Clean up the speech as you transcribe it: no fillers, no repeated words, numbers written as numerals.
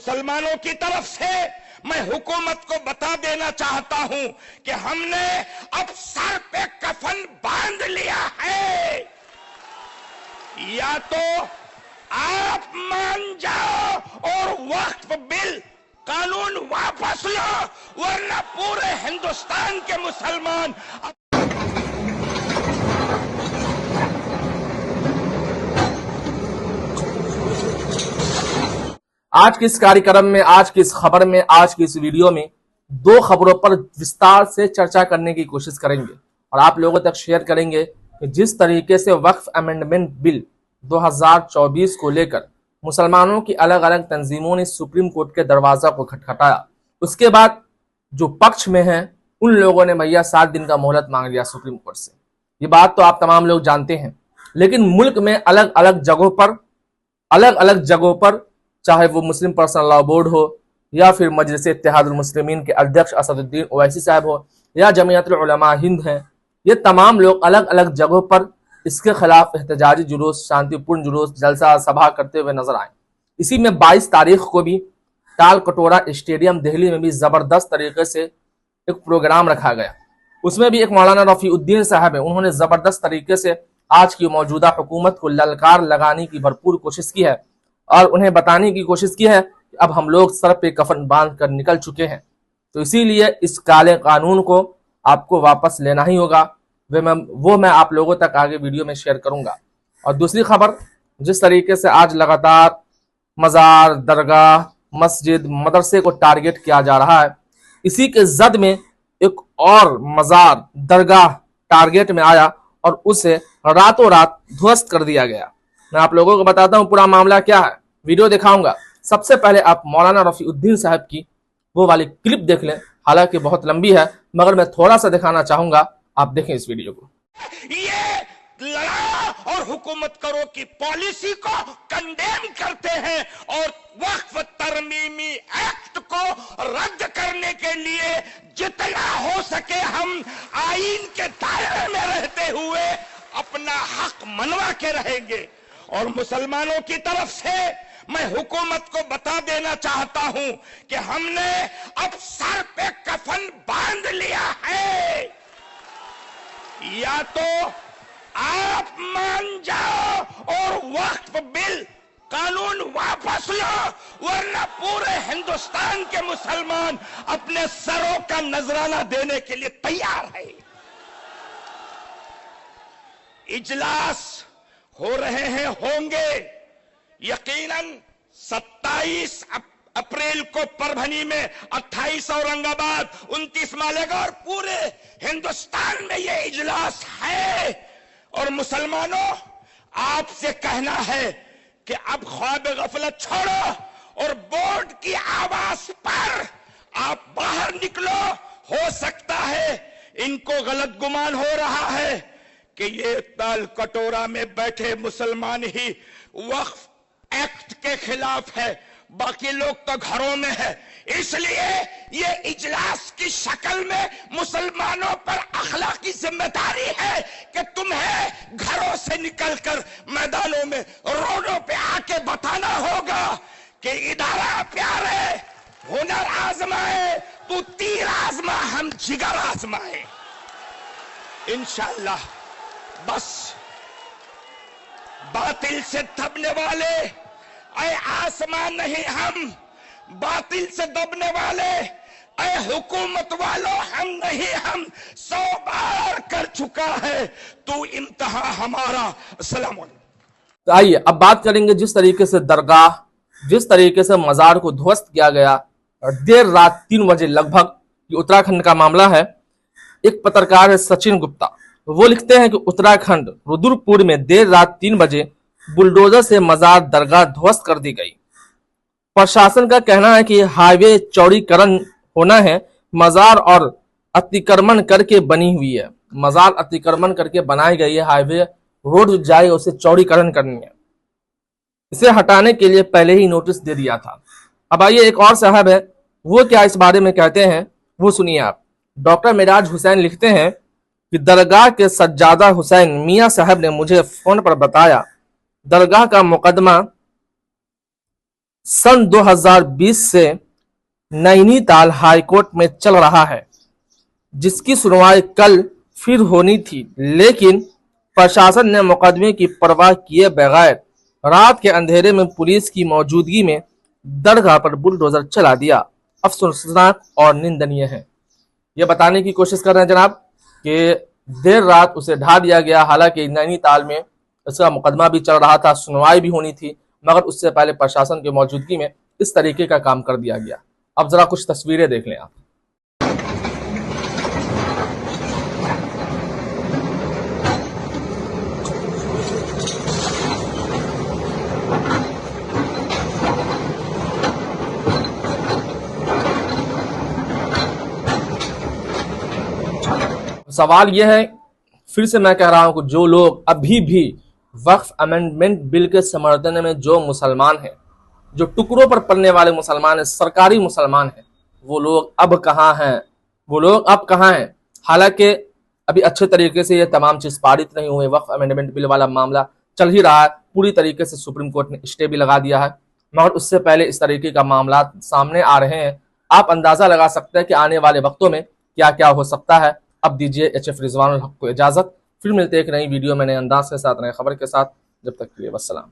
मुसलमानों की तरफ से मैं हुकूमत को बता देना चाहता हूं कि हमने अब सर पे कफन बांध लिया है। या तो आप मान जाओ और वक्फ बिल कानून वापस लो, वरना पूरे हिंदुस्तान के मुसलमान आज के इस कार्यक्रम में, आज की इस खबर में, आज की इस वीडियो में दो खबरों पर विस्तार से चर्चा करने की कोशिश करेंगे और आप लोगों तक शेयर करेंगे कि जिस तरीके से वक्फ अमेंडमेंट बिल 2024 को लेकर मुसलमानों की अलग अलग तंजीमों ने सुप्रीम कोर्ट के दरवाजा को खटखटाया, उसके बाद जो पक्ष में हैं उन लोगों ने भैया 7 दिन का मोहलत मांग लिया सुप्रीम कोर्ट से। ये बात तो आप तमाम लोग जानते हैं, लेकिन मुल्क में अलग अलग जगहों पर चाहे वो मुस्लिम पर्सनल लॉ बोर्ड हो या फिर मजलिस इत्तेहादुल मुस्लिमीन के अध्यक्ष असदुद्दीन ओवैसी साहब हो या जमीयतुल उलमा हिंद है, ये तमाम लोग अलग अलग जगहों पर इसके खिलाफ एहतजाजी जुलूस, शांतिपूर्ण जुलूस, जलसा सभा करते हुए नजर आए। इसी में 22 तारीख को भी टाल कटोरा स्टेडियम दिल्ली में भी जबरदस्त तरीके से एक प्रोग्राम रखा गया। उसमें भी एक मौलाना रफीउद्दीन साहब है, उन्होंने जबरदस्त तरीके से आज की मौजूदा हुकूमत को ललकार लगाने की भरपूर कोशिश की है और उन्हें बताने की कोशिश की है कि अब हम लोग सर पे कफन बांध कर निकल चुके हैं, तो इसीलिए इस काले कानून को आपको वापस लेना ही होगा। वो मैं आप लोगों तक आगे वीडियो में शेयर करूंगा। और दूसरी खबर, जिस तरीके से आज लगातार मजार, दरगाह, मस्जिद, मदरसे को टारगेट किया जा रहा है, इसी के जद में एक और मजार, दरगाह टारगेट में आया और उसे रातों रात ध्वस्त कर दिया गया। मैं आप लोगों को बताता हूं पूरा मामला क्या है, वीडियो दिखाऊंगा। सबसे पहले आप मौलाना रफीउद्दीन साहब की वो वाली क्लिप देख लें, हालांकि बहुत लंबी है मगर मैं थोड़ा सा दिखाना चाहूंगा, आप देखें इस वीडियो को। ये लड़ा और हुकूमत करो की पॉलिसी को कंडेम करते हैं और वक्फ तरमीमी एक्ट को रद्द करने के लिए जितना हो सके हम आईन के दायरे में रहते हुए अपना हक मनवा के रहेंगे। और मुसलमानों की तरफ से मैं हुकूमत को बता देना चाहता हूं कि हमने अब सर पे कफन बांध लिया है। या तो आप मान जाओ और वक्फ बिल कानून वापस लो, वरना पूरे हिंदुस्तान के मुसलमान अपने सरों का नजराना देने के लिए तैयार है। इजलास हो रहे हैं, होंगे यकीनन 27 अप्रैल को परभनी में, 28 औरंगाबाद, 29 मालेगांव और पूरे हिंदुस्तान में ये इजलास है। और मुसलमानों, आपसे कहना है कि अब ख्वाब गफलत छोड़ो और बोर्ड की आवाज पर आप बाहर निकलो। हो सकता है इनको गलत गुमान हो रहा है कि ये ताल कटोरा में बैठे मुसलमान ही वक्फ एक्ट के खिलाफ है, बाकी लोग तो घरों में है। इसलिए ये इजलास की शक्ल में मुसलमानों पर अखलाकी जिम्मेदारी है कि तुम्हें घरों से निकलकर मैदानों में, रोडों पे आके बताना होगा कि इदारा प्यारे, हुनर आजमाए, तू तीर आजमा, हम जिगर आजमाए। इंशाअल्लाह बस बातिल से दबने वाले, ऐ आसमान नहीं हम, बातिल से दबने वाले, ऐ हुकूमत वालों हम नहीं, हम 100 बार कर चुका है तू इम्तिहा हमारा। अस्सलाम वालेकुम। तो आइए अब बात करेंगे जिस तरीके से दरगाह, जिस तरीके से मजार को ध्वस्त किया गया देर रात 3 बजे लगभग, ये उत्तराखंड का मामला है। एक पत्रकार है सचिन गुप्ता, वो लिखते हैं कि उत्तराखंड रुद्रपुर में देर रात 3 बजे बुलडोजर से मजार दरगाह ध्वस्त कर दी गई। प्रशासन का कहना है कि हाईवे चौड़ीकरण होना है, मजार और अतिक्रमण करके बनी हुई है। मजार अतिक्रमण करके बनाई गई है, हाईवे रोड जो जाएगा उसे चौड़ीकरण करनी है। इसे हटाने के लिए पहले ही नोटिस दे दिया था। अब आइए एक और साहब है, वो क्या इस बारे में कहते हैं वो सुनिए आप। डॉक्टर मिराज हुसैन लिखते हैं कि दरगाह के सज्जादा हुसैन मियां साहब ने मुझे फोन पर बताया दरगाह का मुकदमा सन 2020 से नैनीताल हाईकोर्ट में चल रहा है, जिसकी सुनवाई कल फिर होनी थी, लेकिन प्रशासन ने मुकदमे की परवाह किए बगैर रात के अंधेरे में पुलिस की मौजूदगी में दरगाह पर बुलडोजर चला दिया। अफसोसनाक और निंदनीय है। यह बताने की कोशिश कर रहे हैं जनाब कि देर रात उसे ढा दिया गया, हालांकि नैनीताल में इसका मुकदमा भी चल रहा था, सुनवाई भी होनी थी, मगर उससे पहले प्रशासन की मौजूदगी में इस तरीके का काम कर दिया गया। अब जरा कुछ तस्वीरें देख लें आप। सवाल यह है, फिर से मैं कह रहा हूं कि जो लोग अभी भी वक्फ अमेंडमेंट बिल के समर्थन में जो मुसलमान हैं, जो टुकड़ों पर पलने वाले मुसलमान हैं, सरकारी मुसलमान हैं, वो लोग अब कहाँ हैं? वो लोग अब कहाँ हैं? हालांकि अभी अच्छे तरीके से ये तमाम चीज पारित नहीं हुए, वक्फ अमेंडमेंट बिल वाला मामला चल ही रहा है, पूरी तरीके से सुप्रीम कोर्ट ने स्टे भी लगा दिया है, मगर उससे पहले इस तरीके का मामला सामने आ रहे हैं। आप अंदाजा लगा सकते हैं कि आने वाले वक्तों में क्या क्या हो सकता है। अब दीजिए एचएफ रिजवानुल हक को इजाजत, फिर मिलते हैं एक नई वीडियो में नए अंदाज के साथ, नए खबर के साथ। जब तक के लिए वस्सलाम।